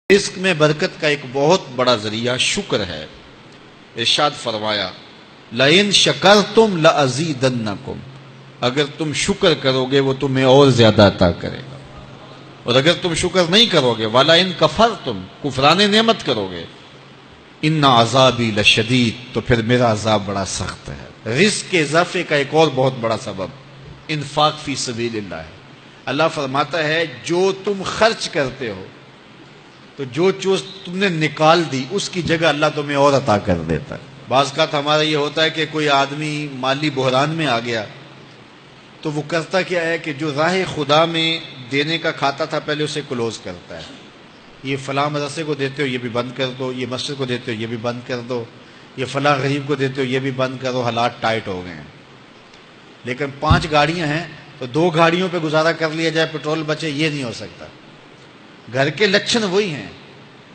رزق میں برکت کا ایک بہت بڑا ذریعہ شکر ہے۔ ارشاد فرمایا لَإِن شَكَرْتُمْ لَأَزِيدَنَّكُمْ، اگر تم شکر کرو گے وہ تمہیں اور زیادہ عطا کرے گا، اور اگر تم شکر نہیں کرو گے وَلَئِن كَفَرْتُمْ، کفران نعمت کرو گے، إِنَّ عَذَابِي لَشَدِيدٌ، تو پھر میرا عذاب بڑا سخت ہے۔ رزق کے اضافے کا ایک اور بہت بڑا سبب انفاق فی سبیل اللہ ہے۔ اللہ فرماتا ہے جو تم خرچ کرتے ہو تو جو چیز تم نے نکال دی اس کی جگہ اللہ تمہیں اور عطا کر دیتا ہے۔ بعض کا ہمارا یہ ہوتا ہے کہ کوئی آدمی مالی بحران میں آ گیا تو وہ کرتا کیا ہے کہ جو راہ خدا میں دینے کا کھاتا تھا پہلے اسے کلوز کرتا ہے، یہ فلاں مدرسے کو دیتے ہو یہ بھی بند کر دو، یہ مسجد کو دیتے ہو یہ بھی بند کر دو، یہ فلاں غریب کو دیتے ہو یہ بھی بند کرو، حالات ٹائٹ ہو گئے ہیں۔ لیکن 5 گاڑیاں ہیں تو 2 گاڑیوں پہ گزارا کر لیا جائے، پیٹرول بچے، یہ نہیں ہو سکتا۔ گھر کے لچھن وہی ہیں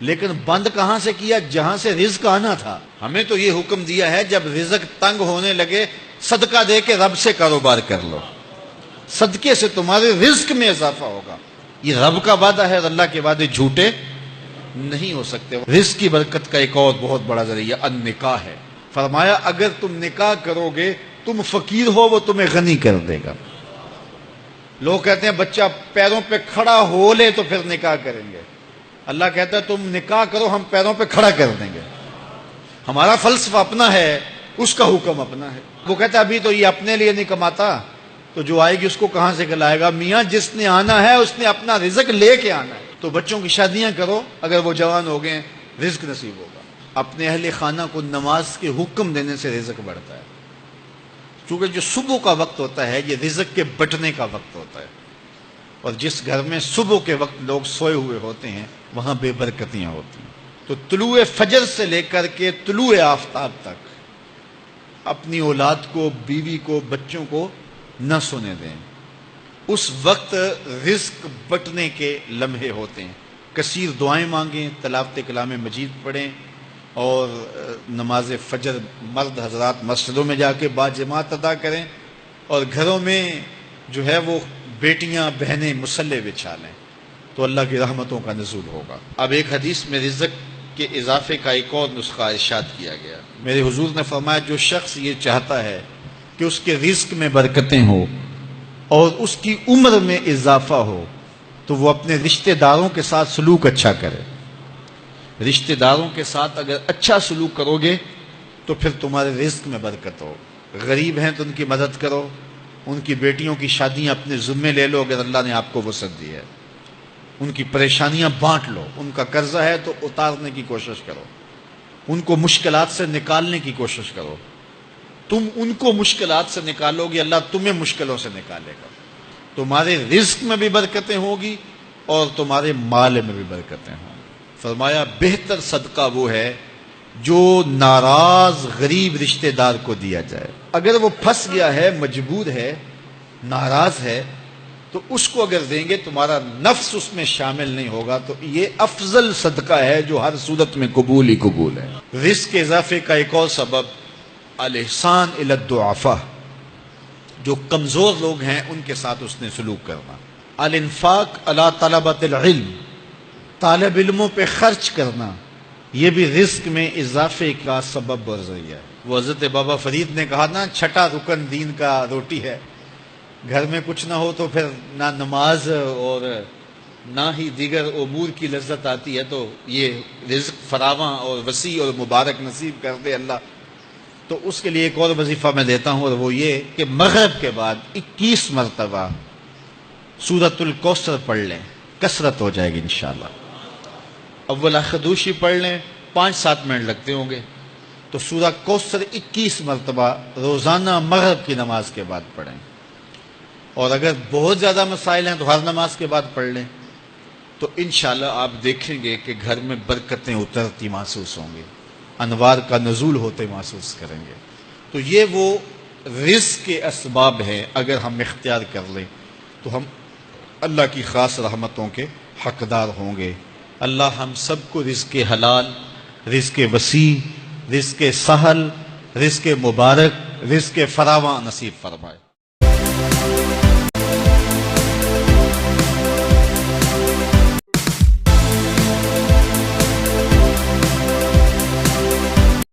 لیکن بند کہاں سے کیا؟ جہاں سے رزق آنا تھا۔ ہمیں تو یہ حکم دیا ہے جب رزق تنگ ہونے لگے صدقہ دے کے رب سے کاروبار کر لو، صدقے سے تمہارے رزق میں اضافہ ہوگا۔ یہ رب کا وعدہ ہے اور اللہ کے وعدے جھوٹے نہیں ہو سکتے۔ رزق کی برکت کا ایک اور بہت بڑا ذریعہ النکاح ہے۔ فرمایا اگر تم نکاح کرو گے تم فقیر ہو وہ تمہیں غنی کر دے گا۔ لوگ کہتے ہیں بچہ پیروں پہ کھڑا ہو لے تو پھر نکاح کریں گے، اللہ کہتا ہے تم نکاح کرو ہم پیروں پہ کھڑا کر دیں گے۔ ہمارا فلسفہ اپنا ہے، اس کا حکم اپنا ہے۔ وہ کہتا ہے ابھی تو یہ اپنے لیے نہیں کماتا تو جو آئے گی اس کو کہاں سے کھلائے گا؟ میاں جس نے آنا ہے اس نے اپنا رزق لے کے آنا ہے۔ تو بچوں کی شادیاں کرو، اگر وہ جوان ہو گئے رزق نصیب ہوگا۔ اپنے اہل خانہ کو نماز کے حکم دینے سے رزق بڑھتا ہے، کیونکہ جو صبح کا وقت ہوتا ہے یہ رزق کے بٹنے کا وقت ہوتا ہے، اور جس گھر میں صبح کے وقت لوگ سوئے ہوئے ہوتے ہیں وہاں بے برکتیاں ہوتی ہیں۔ تو طلوع فجر سے لے کر کے طلوع آفتاب تک اپنی اولاد کو، بیوی کو، بچوں کو نہ سونے دیں۔ اس وقت رزق بٹنے کے لمحے ہوتے ہیں۔ کثیر دعائیں مانگیں، تلاوت کلام مجید پڑھیں، اور نماز فجر مرد حضرات مسجدوں میں جا کے باجماعت ادا کریں، اور گھروں میں جو ہے وہ بیٹیاں بہنیں مصلے بچھا لیں تو اللہ کی رحمتوں کا نزول ہوگا۔ اب ایک حدیث میں رزق کے اضافے کا ایک اور نسخہ ارشاد کیا گیا۔ میرے حضور نے فرمایا جو شخص یہ چاہتا ہے کہ اس کے رزق میں برکتیں ہوں اور اس کی عمر میں اضافہ ہو تو وہ اپنے رشتہ داروں کے ساتھ سلوک اچھا کرے۔ رشتہ داروں کے ساتھ اگر اچھا سلوک کرو گے تو پھر تمہارے رزق میں برکت ہو۔ غریب ہیں تو ان کی مدد کرو، ان کی بیٹیوں کی شادیاں اپنے ذمے لے لو اگر اللہ نے آپ کو وسعت دی ہے، ان کی پریشانیاں بانٹ لو، ان کا قرضہ ہے تو اتارنے کی کوشش کرو، ان کو مشکلات سے نکالنے کی کوشش کرو۔ تم ان کو مشکلات سے نکالو گے اللہ تمہیں مشکلوں سے نکالے گا۔ تمہارے رزق میں بھی برکتیں ہوگی اور تمہارے مال میں بھی برکتیں ہوں گی۔ فرمایا بہتر صدقہ وہ ہے جو ناراض غریب رشتہ دار کو دیا جائے۔ اگر وہ پھنس گیا ہے، مجبور ہے، ناراض ہے، تو اس کو اگر دیں گے تمہارا نفس اس میں شامل نہیں ہوگا، تو یہ افضل صدقہ ہے جو ہر صورت میں قبول ہی قبول ہے۔ رزق کے اضافے کا ایک اور سبب الاحسان الی الضعفاء، جو کمزور لوگ ہیں ان کے ساتھ اس نے سلوک کرنا۔ الانفاق علی طلبۃ العلم، طالب علموں پہ خرچ کرنا، یہ بھی رزق میں اضافے کا سبب اور ذریعہ ہے۔ وہ حضرت بابا فرید نے کہا نا 6واں رکن دین کا روٹی ہے۔ گھر میں کچھ نہ ہو تو پھر نہ نماز اور نہ ہی دیگر امور کی لذت آتی ہے، تو یہ رزق فراواں اور وسیع اور مبارک نصیب کر دے اللہ۔ تو اس کے لیے ایک اور وظیفہ میں دیتا ہوں، اور وہ یہ کہ مغرب کے بعد 21 مرتبہ سورۃ الکوثر پڑھ لیں، کثرت ہو جائے گی انشاءاللہ۔ اول خدوشی پڑھ لیں، 5-7 منٹ لگتے ہوں گے، تو سورہ کوثر 21 مرتبہ روزانہ مغرب کی نماز کے بعد پڑھیں۔ اور اگر بہت زیادہ مسائل ہیں تو ہر نماز کے بعد پڑھ لیں، تو انشاءاللہ آپ دیکھیں گے کہ گھر میں برکتیں اترتی محسوس ہوں گی، انوار کا نزول ہوتے محسوس کریں گے۔ تو یہ وہ رزق کے اسباب ہیں، اگر ہم اختیار کر لیں تو ہم اللہ کی خاص رحمتوں کے حقدار ہوں گے۔ اللہ ہم سب کو رزق حلال، رزق وسیع، رزق سہل، رزق مبارک، رزق فراواں نصیب فرمائے۔